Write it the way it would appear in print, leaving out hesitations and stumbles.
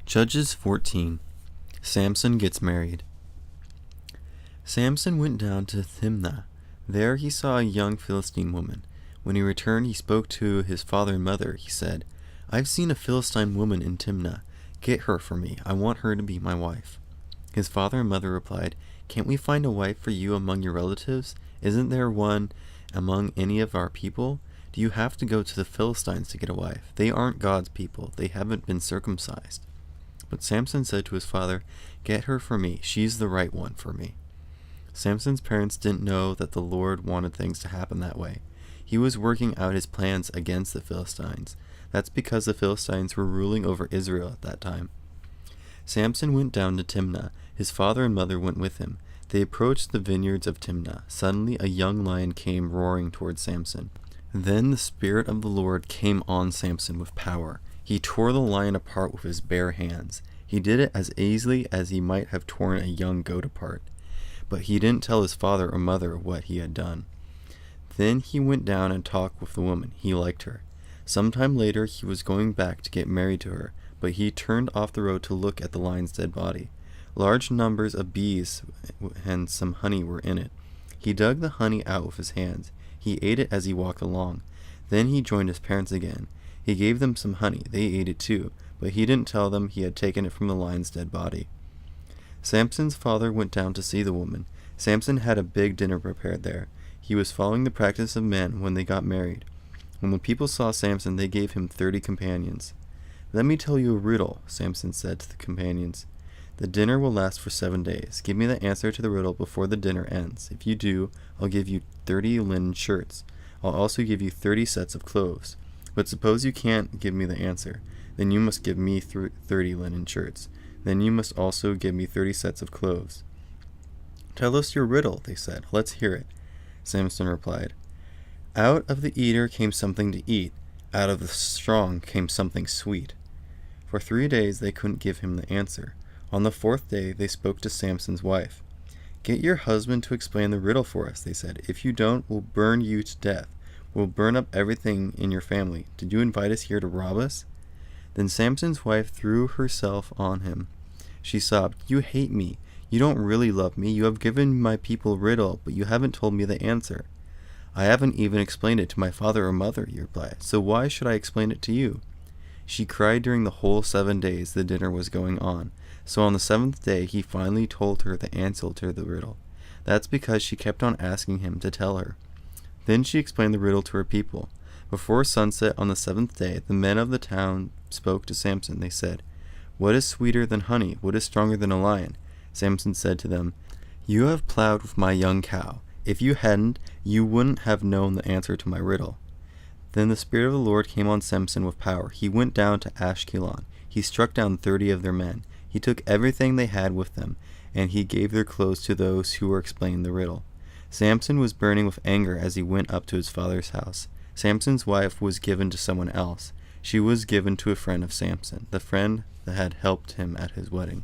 Judges 14. Samson gets married. Samson went down to Timnah. There he saw a young Philistine woman. When he returned, he spoke to his father and mother. He said, "I've seen a Philistine woman in Timnah. Get her for me. I want her to be my wife." His father and mother replied, "Can't we find a wife for you among your relatives? Isn't there one among any of our people? Do you have to go to the Philistines to get a wife? They aren't God's people. They haven't been circumcised." But Samson said to his father, "Get her for me. She's the right one for me." Samson's parents didn't know that the Lord wanted things to happen that way. He was working out his plans against the Philistines. That's because the Philistines were ruling over Israel at that time. Samson went down to Timnah. His father and mother went with him. They approached the vineyards of Timnah. Suddenly a young lion came roaring toward Samson. Then the Spirit of the Lord came on Samson with power. He tore the lion apart with his bare hands. He did it as easily as he might have torn a young goat apart. But he didn't tell his father or mother what he had done. Then he went down and talked with the woman. He liked her. Sometime later he was going back to get married to her, but he turned off the road to look at the lion's dead body. Large numbers of bees and some honey were in it. He dug the honey out with his hands. He ate it as he walked along. Then he joined his parents again. He gave them some honey. They ate it too, but he didn't tell them he had taken it from the lion's dead body. Samson's father went down to see the woman. Samson had a big dinner prepared there. He was following the practice of men when they got married. When the people saw Samson, they gave him 30 companions. "Let me tell you a riddle," Samson said to the companions. "The dinner will last for 7 days. Give me the answer to the riddle before the dinner ends. If you do, I'll give you 30 linen shirts. I'll also give you 30 sets of clothes. But suppose you can't give me the answer. Then you must give me 30 linen shirts. Then you must also give me 30 sets of clothes." "Tell us your riddle," they said. "Let's hear it." Samson replied, "Out of the eater came something to eat. Out of the strong came something sweet." For 3 days they couldn't give him the answer. On the 4th day they spoke to Samson's wife. "Get your husband to explain the riddle for us," they said. "If you don't, we'll burn you to death. We'll burn up everything in your family. Did you invite us here to rob us?" Then Samson's wife threw herself on him. She sobbed, "You hate me. You don't really love me. You have given my people a riddle, but you haven't told me the answer." "I haven't even explained it to my father or mother," he replied, "so why should I explain it to you?" She cried during the whole 7 days the dinner was going on. So on the 7th day he finally told her the answer to the riddle. That's because she kept on asking him to tell her. Then she explained the riddle to her people. Before sunset on the 7th day, the men of the town spoke to Samson. They said, "What is sweeter than honey? What is stronger than a lion?" Samson said to them, "You have plowed with my young cow. If you hadn't, you wouldn't have known the answer to my riddle." Then the Spirit of the Lord came on Samson with power. He went down to Ashkelon. He struck down 30 of their men. He took everything they had with them, and he gave their clothes to those who were explaining the riddle. Samson was burning with anger as he went up to his father's house. Samson's wife was given to someone else. She was given to a friend of Samson, the friend that had helped him at his wedding.